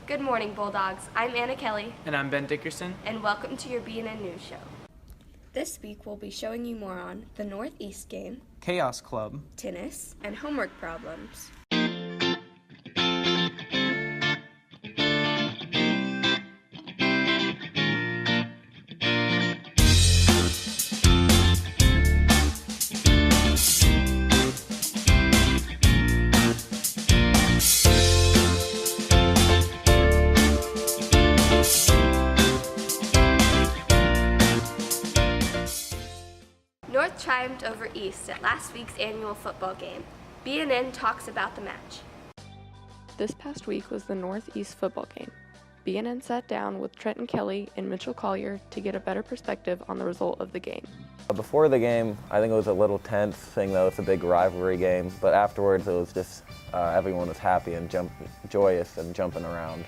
Good morning, Bulldogs. I'm Anna Kelly. And I'm Ben Dickerson. And welcome to your BNN News Show. This week we'll be showing you more on the Northeast game, Chaos Club, tennis, and homework problems. North triumphed over East at last week's annual football game. BNN talks about the match. This past week was the Northeast football game. BNN sat down with Trenton Kelly and Mitchell Collier to get a better perspective on the result of the game. Before the game, I think it was a little tense, thing though it's a big rivalry game, but afterwards it was just everyone was happy and joyous and jumping around.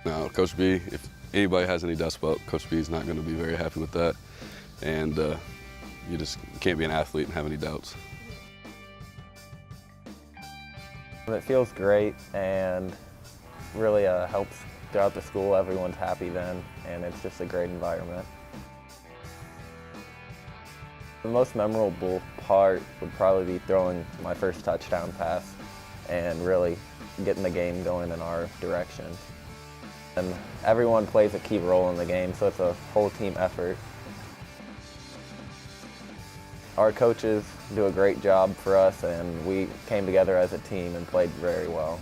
Now, Coach B, if anybody has any doubts about Coach B, is not going to be very happy with that, and you just can't be an athlete and have any doubts. It feels great and really helps throughout the school. Everyone's happy then, and it's just a great environment. The most memorable part would probably be throwing my first touchdown pass and really getting the game going in our direction. And everyone plays a key role in the game, so it's a whole team effort. Our coaches do a great job for us, and we came together as a team and played very well.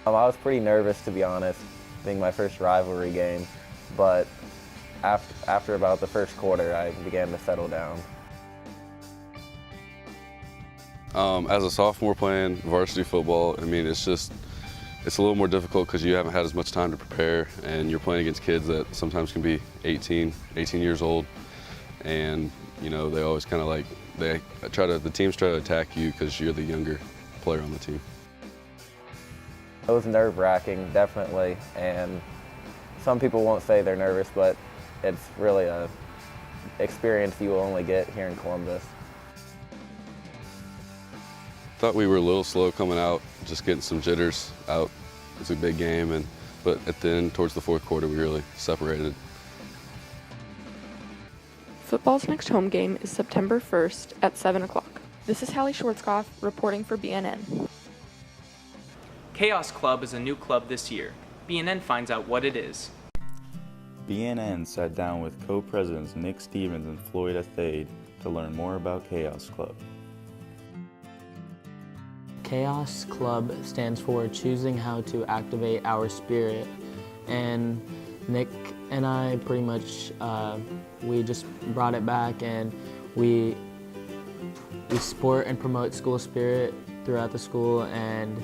I was pretty nervous, to be honest, being my first rivalry game, but after about the first quarter, I began to settle down. As a sophomore playing varsity football, I mean, it's a little more difficult because you haven't had as much time to prepare, and you're playing against kids that sometimes can be 18 years old, and you know, they always kind of like, the teams try to attack you because you're the younger player on the team. It was nerve-wracking, definitely, and some people won't say they're nervous, but it's really an experience you will only get here in Columbus. Thought we were a little slow coming out, just getting some jitters out. It's a big game, but at the end, towards the fourth quarter, we really separated. Football's next home game is September 1st at 7 o'clock. This is Hallie Schwarzkopf reporting for BNN. Chaos Club is a new club this year. BNN finds out what it is. BNN sat down with co-presidents Nick Stevens and Floyd Athade to learn more about Chaos Club. Chaos Club stands for choosing how to activate our spirit, and Nick and I pretty much we just brought it back, and we support and promote school spirit throughout the school, and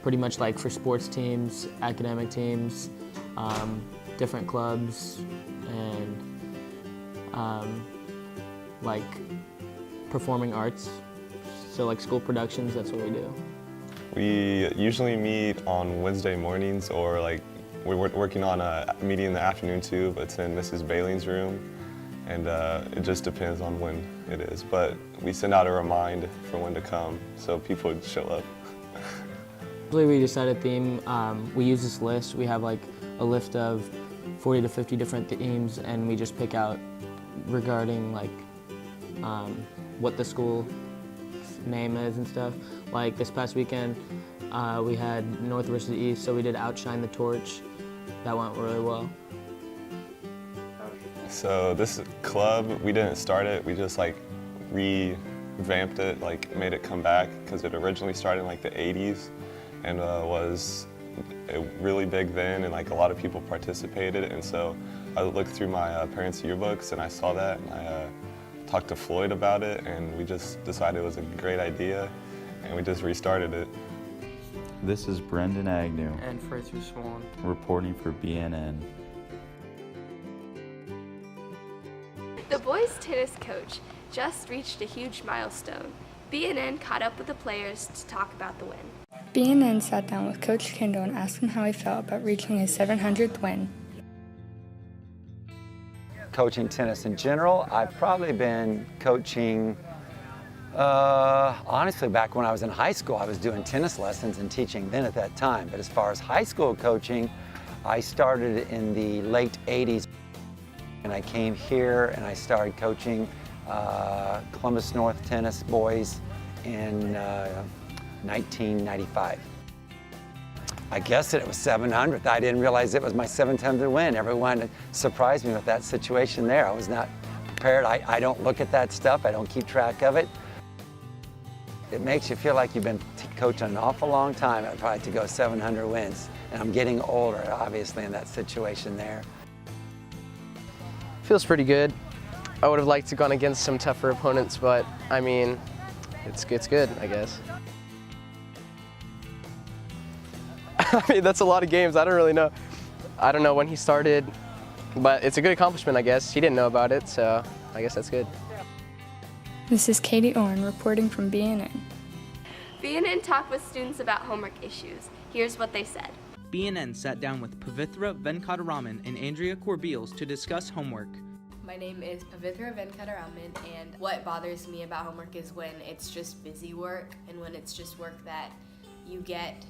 pretty much like for sports teams, academic teams, different clubs, and like performing arts. So like school productions, that's what we do. We usually meet on Wednesday mornings, or like we're working on a meeting in the afternoon too, but it's in Mrs. Bailey's room, and it just depends on when it is. But we send out a reminder for when to come so people would show up. Usually we decide a theme. We use this list. We have like a list of 40 to 50 different themes, and we just pick out regarding like what the school name is and stuff. Like this past weekend, we had North versus East, so we did Outshine the Torch. That went really well. So this club, we didn't start it, we just like revamped it, like made it come back, because it originally started in like the 80s and was really big then, and like a lot of people participated, and so I looked through my parents' yearbooks and I saw that, and I talked to Floyd about it, and we just decided it was a great idea, and we just restarted it. This is Brendan Agnew And Fraser Swan reporting for BNN. The boys' tennis coach just reached a huge milestone. BNN caught up with the players to talk about the win. BNN sat down with Coach Kendall and asked him how he felt about reaching his 700th win. Coaching tennis in general, I've probably been coaching Honestly, back when I was in high school, I was doing tennis lessons and teaching then at that time. But as far as high school coaching, I started in the late 80s. And I came here and I started coaching Columbus North tennis boys in 1995. I guessed it was 700th. I didn't realize it was my 700th win. Everyone surprised me with that situation there. I was not prepared. I don't look at that stuff. I don't keep track of it. It makes you feel like you've been coaching an awful long time, probably to go 700 wins. And I'm getting older, obviously, in that situation there. Feels pretty good. I would have liked to gone against some tougher opponents, but I mean, it's good, I guess. I mean, that's a lot of games. I don't really know. I don't know when he started, but it's a good accomplishment, I guess. He didn't know about it, so I guess that's good. This is Katie Orn reporting from BNN. BNN talked with students about homework issues. Here's what they said. BNN sat down with Pavithra Venkataraman and Andrea Corbeils to discuss homework. My name is Pavithra Venkataraman, and what bothers me about homework is when it's just busy work and when it's just work that you get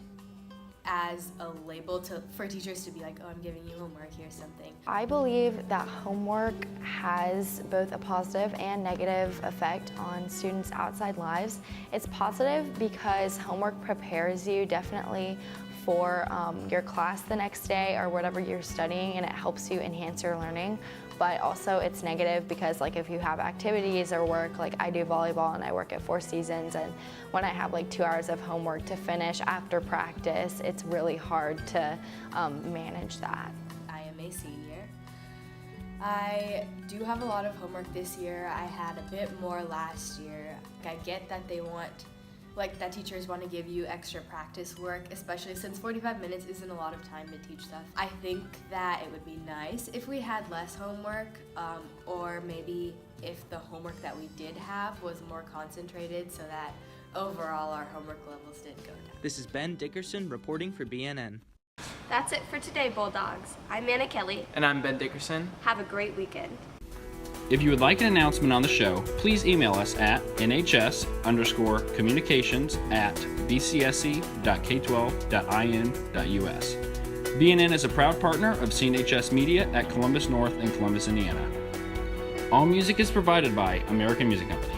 as a label for teachers to be like, oh, I'm giving you homework, here's something. I believe that homework has both a positive and negative effect on students' outside lives. It's positive because homework prepares you definitely for your class the next day or whatever you're studying, and it helps you enhance your learning. But also it's negative because like if you have activities or work, like I do volleyball and I work at Four Seasons, and when I have like 2 hours of homework to finish after practice, it's really hard to manage that. I am a senior. I do have a lot of homework this year. I had a bit more last year. I get that that teachers want to give you extra practice work, especially since 45 minutes isn't a lot of time to teach stuff. I think that it would be nice if we had less homework, or maybe if the homework that we did have was more concentrated so that overall our homework levels did go down. This is Ben Dickerson reporting for BNN. That's it for today, Bulldogs. I'm Anna Kelly. And I'm Ben Dickerson. Have a great weekend. If you would like an announcement on the show, please email us at nhs_communications@bcsc.k12.in.us. BNN is a proud partner of CNHS Media at Columbus North and Columbus, Indiana. All music is provided by American Music Company.